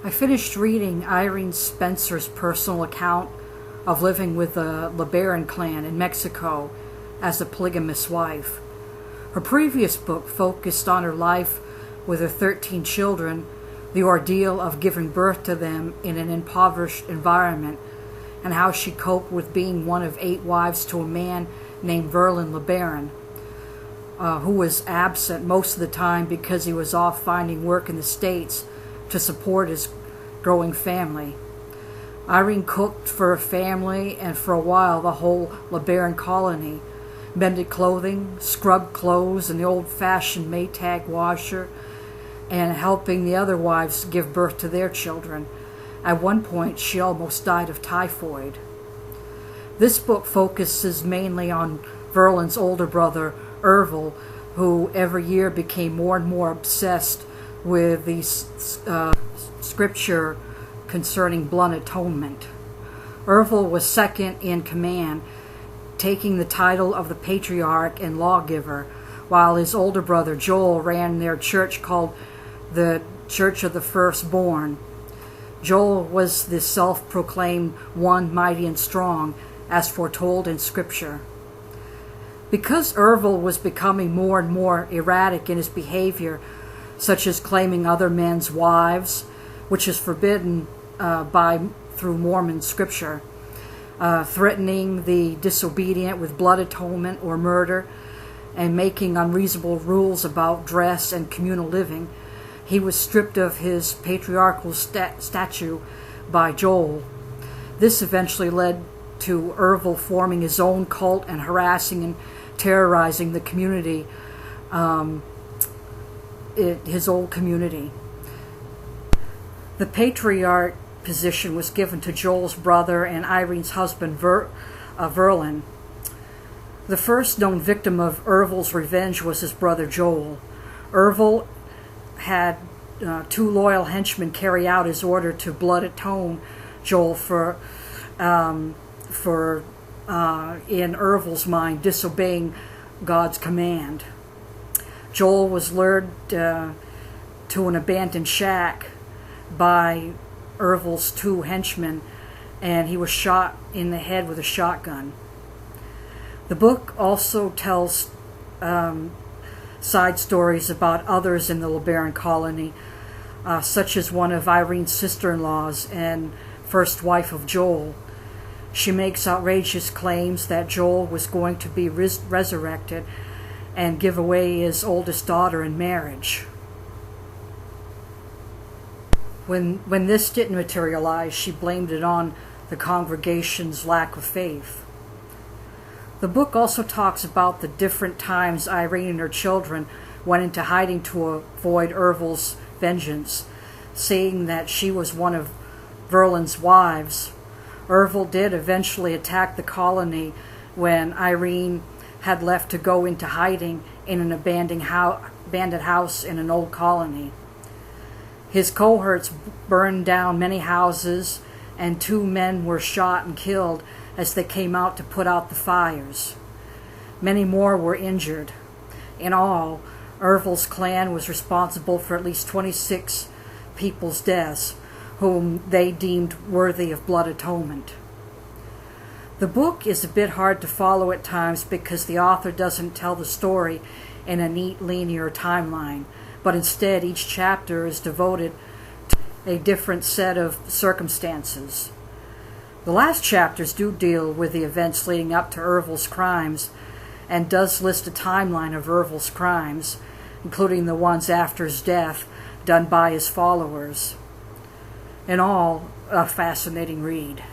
I finished reading Irene Spencer's personal account of living with the LeBaron clan in Mexico as a polygamous wife. Her previous book focused on her life with her 13 children, the ordeal of giving birth to them in an impoverished environment, and how she coped with being one of 8 wives to a man named Verlin LeBaron, who was absent most of the time because he was off finding work in the States to support his growing family. Irene cooked for her family and for a while the whole LeBaron colony, mended clothing, scrubbed clothes in the old-fashioned Maytag washer, and helping the other wives give birth to their children. At one point, she almost died of typhoid. This book focuses mainly on Verlin's older brother, Ervil, who every year became more and more obsessed with the scripture concerning blood atonement. Ervil was second in command, taking the title of the patriarch and lawgiver, while his older brother Joel ran their church called the Church of the Firstborn. Joel was the self-proclaimed one mighty and strong, as foretold in Scripture. Because Ervil was becoming more and more erratic in his behavior, such as claiming other men's wives, which is forbidden through Mormon Scripture, threatening the disobedient with blood atonement or murder, and making unreasonable rules about dress and communal living, he was stripped of his patriarchal stature by Joel. This eventually led to Ervil forming his own cult and harassing and terrorizing the community, his old community. The patriarch position was given to Joel's brother and Irene's husband, Verlin. The first known victim of Ervil's revenge was his brother Joel. Ervil had 2 loyal henchmen carry out his order to blood atone Joel for in Ervil's mind, disobeying God's command. Joel was lured to an abandoned shack by Ervil's 2 henchmen, and he was shot in the head with a shotgun. The book also tells side stories about others in the LeBaron colony, such as one of Irene's sister-in-laws and first wife of Joel. She makes outrageous claims that Joel was going to be resurrected and give away his oldest daughter in marriage. When this didn't materialize, she blamed it on the congregation's lack of faith. The book also talks about the different times Irene and her children went into hiding to avoid Ervil's vengeance, saying that she was one of Verlin's wives. Ervil did eventually attack the colony when Irene had left to go into hiding in an abandoned house in an old colony. His cohorts burned down many houses, and 2 men were shot and killed as they came out to put out the fires. Many more were injured. In all, Ervil's clan was responsible for at least 26 people's deaths, whom they deemed worthy of blood atonement. The book is a bit hard to follow at times because the author doesn't tell the story in a neat linear timeline, but instead each chapter is devoted to a different set of circumstances. The last chapters do deal with the events leading up to Ervil's crimes, and does list a timeline of Ervil's crimes, including the ones after his death done by his followers. In all, a fascinating read.